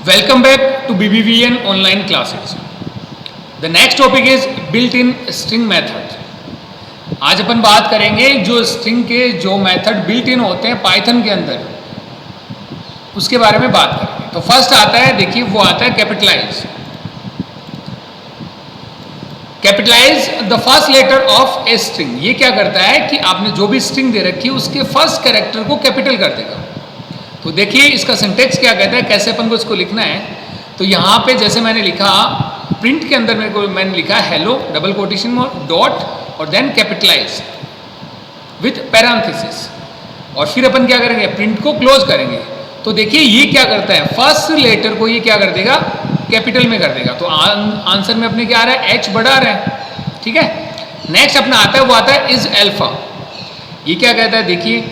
Welcome back to BBVN online classes. The next topic is built-in string method. आज अपन बात करेंगे जो string के जो मेथड बिल्ट इन होते हैं पाइथन के अंदर, उसके बारे में बात करेंगे। तो फर्स्ट आता है, देखिए वो आता है capitalize. Capitalize the first letter of a string. ये क्या करता है कि आपने जो भी स्ट्रिंग दे रखी है उसके फर्स्ट कैरेक्टर को कैपिटल कर देगा। तो देखिए इसका सिंटेक्स क्या कहता है, कैसे अपन को इसको लिखना है। तो यहाँ पे जैसे मैंने लिखा प्रिंट के अंदर मैंने लिखा हेलो डबल कोटेशन में डॉट और देन कैपिटलाइज विथ पैरेंथेसिस, और फिर अपन क्या करेंगे, प्रिंट को क्लोज करेंगे। तो देखिए ये क्या करता है, फर्स्ट लेटर को ये क्या कर देगा, कैपिटल में कर देगा। तो आंसर में अपने क्या आ रहा है, एच बड़ा आ रहा है। ठीक है, नेक्स्ट अपना आता है, वो आता है इज एल्फा। ये क्या कहता है, देखिए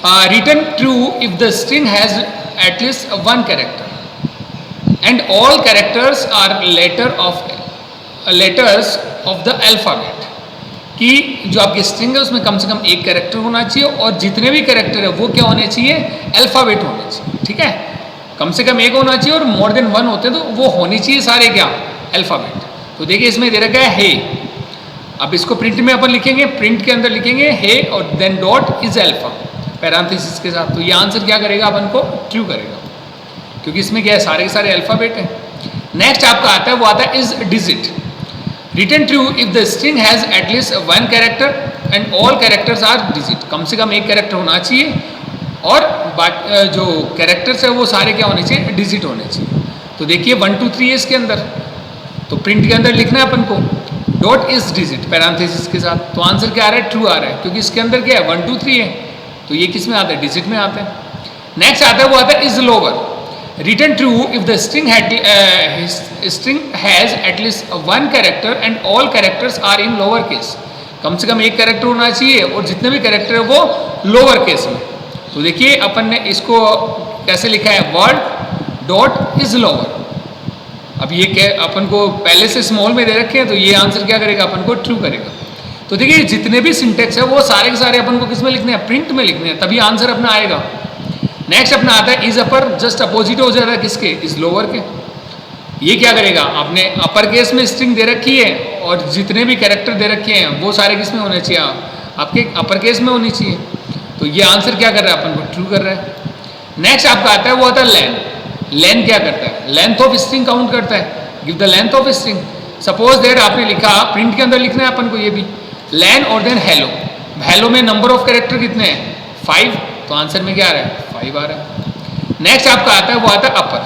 return true if the string has at least one character and all characters are letters of the alphabet. कि जो आपकी स्ट्रिंग है उसमें कम से कम एक कैरेक्टर होना चाहिए और जितने भी कैरेक्टर है वो क्या होने चाहिए, अल्फाबेट होने चाहिए। ठीक है, कम से कम एक होना चाहिए और मोर देन वन होते हैं तो वो होनी चाहिए सारे क्या, अल्फाबेट। तो देखिए इसमें दे रखा है हे। अब इसको प्रिंट में अपन लिखेंगे, प्रिंट के अंदर लिखेंगे हे और then dot is alpha parenthesis के साथ। तो ये आंसर क्या करेगा, अपन को ट्रू करेगा, क्योंकि इसमें क्या है, सारे के सारे अल्फाबेट हैं। नेक्स्ट आपका आता है, वो आता है is digit. Return true if the string has at least one character and all characters are digit. कम से कम एक कैरेक्टर होना चाहिए और जो कैरेक्टर्स है वो सारे क्या होने चाहिए, डिजिट होने चाहिए। तो देखिए 1 2 3 है इसके अंदर, तो प्रिंट के अंदर लिखना है अपन co dot is digit parenthesis के साथ। तो आंसर क्या आ रहा है, ट्रू आ रहा है, क्योंकि इसके अंदर क्या है 1 2 3 है, तो ये किस में आता है, डिजिट में आता है। नेक्स्ट आता है, वो आता है is lower. Return true if the string has at least one character and all characters are in lower case. कम से कम एक कैरेक्टर होना चाहिए और जितने भी कैरेक्टर है वो लोअर केस में। तो देखिए अपन ने इसको कैसे लिखा है, वर्ड डॉट इज लोअर। अब ये क्या अपन को पहले से स्मॉल में दे रखे हैं, तो ये आंसर क्या करेगा, अपन को ट्रू करेगा। तो देखिए जितने भी सिंटेक्स है वो सारे के सारे अपन को किस में लिखने हैं, प्रिंट में लिखने हैं, तभी आंसर अपना आएगा। नेक्स्ट अपना आता है इज अपर, जस्ट अपोजिट हो जाता है किसके, इज लोअर के। ये क्या करेगा, आपने अपर केस में स्ट्रिंग दे रखी है और जितने भी कैरेक्टर दे रखे हैं वो सारे किस में होने चाहिए, आपके अपर केस में होनी चाहिए। तो ये आंसर क्या कर रहा है, अपन को ट्रू कर रहा है। नेक्स्ट आपका आता है, वो आता है लेन। लेन क्या करता है, लेंथ ऑफ स्ट्रिंग काउंट करता है, give the length of string. Suppose there आपने लिखा, प्रिंट के अंदर लिखना है अपन को ये भी लेन और देन हेलो। हेलो में नंबर ऑफ कैरेक्टर कितने हैं, 5, तो आंसर में क्या आ रहा है, 5 आ रहा है। नेक्स्ट आपका आता है, वो आता है अपर।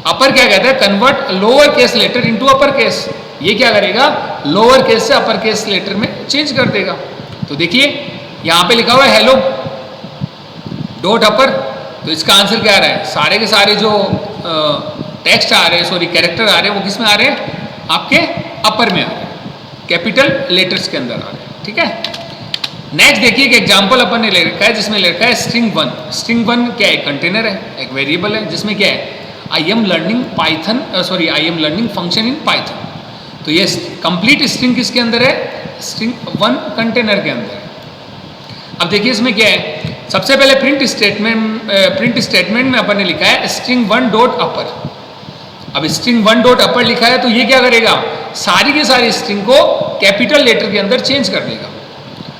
अपर क्या कहता है, convert lower case letter into upper case. ये क्या करेगा, लोअर केस से अपर केस लेटर में चेंज कर देगा। तो देखिए यहाँ पे लिखा हुआ है हेलो डॉट अपर, तो इसका आंसर क्या आ रहा है, सारे के सारे जो टेक्स्ट आ रहे हैं, सॉरी कैरेक्टर आ रहे हैं, वो किस में आ रहे हैं, आपके अपर में आ रहे हैं, कैपिटल लेटर्स के अंदर आ रहे हैं। ठीक है, नेक्स्ट देखिए एक एग्जांपल अपन ने ले रखा है, जिसमें ले रखा है स्ट्रिंग 1। स्ट्रिंग 1 क्या है, कंटेनर है, एक वेरिएबल है, जिसमें क्या है, I am learning Python, sorry I am learning function in Python. तो ये कंप्लीट स्ट्रिंग किसके अंदर है, स्ट्रिंग 1 कंटेनर के अंदर है। अब देखिए इसमें क्या है, सबसे पहले प्रिंट स्टेटमेंट में अपन ने लिखा है स्ट्रिंग 1 डॉट अपर। अब स्ट्रिंग 1 डॉट अपर लिखा है, तो ये क्या करेगा, सारी की सारी स्ट्रिंग को कैपिटल लेटर के अंदर चेंज कर देगा,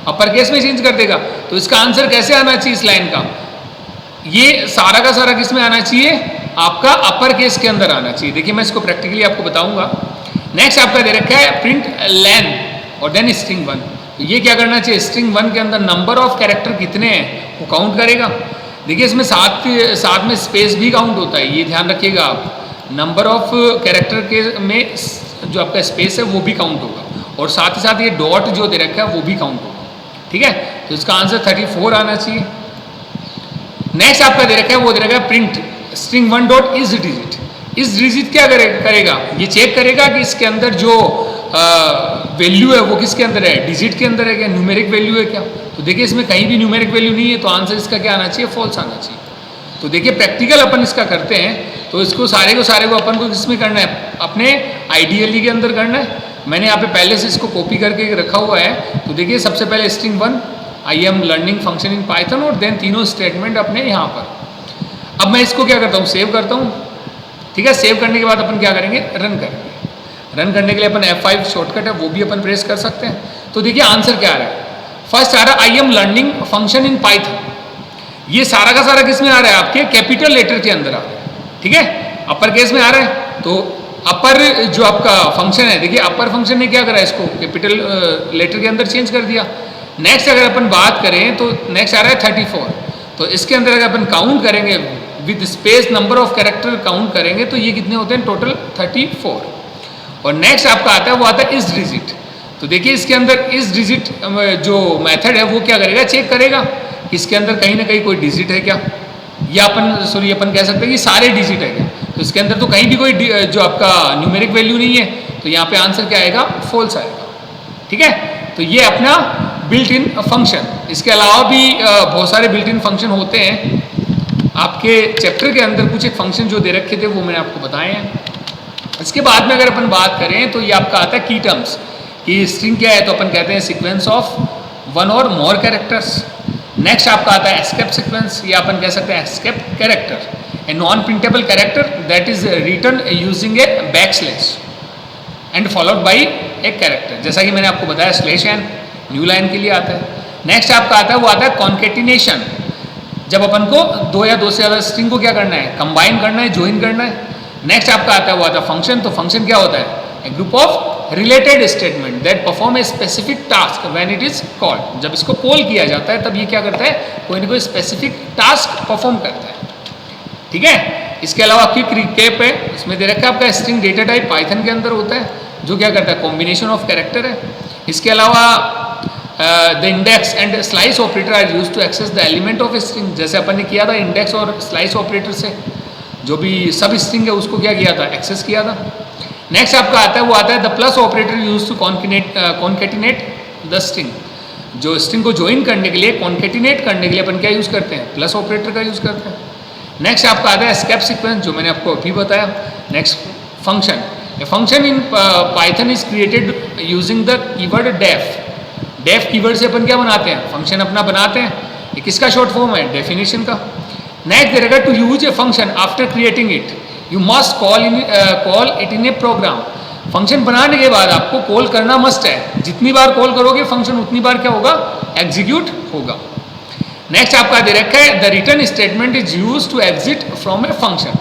अपर केस में चेंज कर देगा। तो इसका आंसर कैसे आना चाहिए इस लाइन का, ये सारा का सारा किस में आना चाहिए, आपका अपर केस के अंदर आना चाहिए। देखिए मैं इसको प्रैक्टिकली आपको बताऊंगा। नेक्स्ट आपका दे रखा है प्रिंट लेन और देन स्ट्रिंग 1। तो ये क्या करना चाहिए, स्ट्रिंग 1 के अंदर नंबर ऑफ कैरेक्टर कितने हैं वो काउंट करेगा। देखिए इसमें साथ में स्पेस भी काउंट होता है, ये ध्यान रखिएगा आप। नंबर ऑफ कैरेक्टर के में जो आपका स्पेस है वो भी काउंट होगा, और साथ ही साथ ये डॉट जो दे रखा है वो भी काउंट होगा। ठीक है, तो इसका आंसर 34 आना चाहिए। नेक्स्ट आपका दे रखा है, वो दे रखा है print string 1 dot is digit. Is digit क्या करेगा, ये चेक करेगा कि इसके अंदर जो वैल्यू है वो किसके अंदर है, डिजिट के अंदर है क्या, न्यूमेरिक वैल्यू है क्या। तो देखिए इसमें कहीं भी न्यूमेरिक वैल्यू नहीं है, तो आंसर इसका क्या आना चाहिए, फॉल्स आना चाहिए। तो देखिए प्रैक्टिकल अपन इसका करते हैं, तो इसको सारे को अपन को किसमें करना है, अपने आईडीएलई के अंदर करना है। मैंने यहाँ पे पहले से इसको कॉपी करके रखा हुआ है। तो देखिए सबसे पहले string 1 I am learning function in Python और देन तीनों स्टेटमेंट अपने यहाँ पर। अब मैं इसको क्या करता हूँ, सेव करता हूँ। ठीक है, सेव करने के बाद अपन क्या करेंगे, रन करेंगे। रन करने के लिए अपन F5 शॉर्टकट है वो भी अपन प्रेस कर सकते हैं। तो देखिए आंसर क्या आ रहा है, फर्स्ट आ रहा है I am learning function in Python. ये सारा का सारा किस में आ रहा है, आपके कैपिटल लेटर के अंदर आ रहा है, ठीक है, अपर केस में आ रहा है। तो अपर जो आपका फंक्शन है, देखिए अपर फंक्शन ने क्या करा, इसको कैपिटल लेटर के अंदर चेंज कर दिया। नेक्स्ट अगर अपन बात करें तो नेक्स्ट आ रहा है 34। तो इसके अंदर अगर अपन काउंट करेंगे with space number of character count करेंगे तो ये कितने होते हैं, टोटल 34। और नेक्स्ट आपका आता है वो आता है इस डिजिट। तो देखिए इसके अंदर इस डिजिट जो मेथड है वो क्या करेगा, चेक करेगा इसके अंदर कहीं ना कहीं कोई डिजिट है क्या, या अपन कह सकते हैं कि सारे डिजिट है क्या। तो इसके अंदर तो कहीं भी कोई जो आपका न्यूमेरिक वैल्यू नहीं है, तो यहाँ पे आंसर क्या आएगा, फॉल्स आएगा, ठीक है। तो ये अपना बिल्ट इन फंक्शन। इसके अलावा भी बहुत सारे बिल्ट इन फंक्शन होते हैं। आपके चैप्टर के अंदर कुछ एक फंक्शन जो दे रखे थे वो मैंने आपको बताए हैं। इसके बाद में अगर अपन बात करें तो ये आपका आता है की टर्म्स, कि स्ट्रिंग क्या है, तो अपन कहते हैं सीक्वेंस ऑफ वन और मोर कैरेक्टर्स। नेक्स्ट आपका आता है एस्केप सीक्वेंस, या अपन कह सकते हैं escape character, a non printable character that is written using a backslash and followed by एक कैरेक्टर, जैसा कि मैंने आपको बताया स्लैश एन न्यू लाइन के लिए आता है। नेक्स्ट आपका आता है वो आता है कॉन्केटिनेशन, जब अपन को दो या दो से ज़्यादा स्ट्रिंग को क्या करना है, कंबाइन करना है, ज्वाइन करना है। नेक्स्ट आपका आता है वो आता है फंक्शन। तो फंक्शन क्या होता है, a group of related statement that perform a specific task when it is called. जब इसको कॉल किया जाता है तब ये क्या करता है, कोई ना कोई स्पेसिफिक टास्क परफॉर्म करता है, ठीक है। इसके अलावा क्विक रिकैप है, इसमें दे रखा है आपका स्ट्रिंग डेटा टाइप पाइथन के अंदर होता है, जो क्या करता है, कॉम्बिनेशन ऑफ कैरेक्टर है। इसके अलावा the index and slice operator are use to access the element of string, जैसे अपन ने किया था इंडेक्स और स्लाइस ऑपरेटर से जो भी सब स्ट्रिंग है उसको क्या किया था, एक्सेस किया था। नेक्स्ट आपका आता है वो आता है the plus operator use to concatenate the string, जो स्ट्रिंग को ज्वाइन करने के लिए, कॉन्केटिनेट करने के लिए अपन क्या यूज़ करते हैं, प्लस ऑपरेटर का यूज़ करते हैं। नेक्स्ट आपका आता है एस्केप सीक्वेंस, जो मैंने आपको अभी बताया। Next function, a function in Python is created using the keyword def. Def keyword से अपन क्या बनाते हैं, फंक्शन अपना बनाते हैं। ये किसका शॉर्ट फॉर्म है, डेफिनेशन का। नेक्स्ट दे रखा to use a function after creating it you must call it in a program. Function बनाने के बाद आपको कॉल करना मस्ट है, जितनी बार कॉल करोगे फंक्शन उतनी बार क्या होगा, एग्जीक्यूट होगा। नेक्स्ट आपका दे रखा है the return statement is use to exit from a function.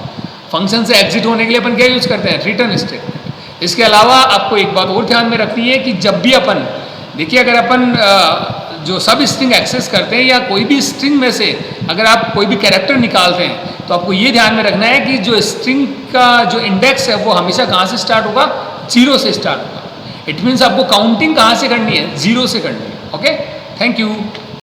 Function से एग्जिट होने के लिए अपन क्या यूज करते हैं, रिटर्न स्टेटमेंट। इसके अलावा आपको एक बात और ध्यान में रखनी है कि जब भी अपन देखिए, अगर अपन जो सब स्ट्रिंग एक्सेस करते हैं या कोई भी स्ट्रिंग में से अगर आप कोई भी कैरेक्टर निकालते हैं, तो आपको ये ध्यान में रखना है कि जो स्ट्रिंग का जो इंडेक्स है वो हमेशा कहाँ से स्टार्ट होगा, 0 से स्टार्ट होगा। इट मीन्स आपको काउंटिंग कहाँ से करनी है, 0 से करनी है। Okay, thank you.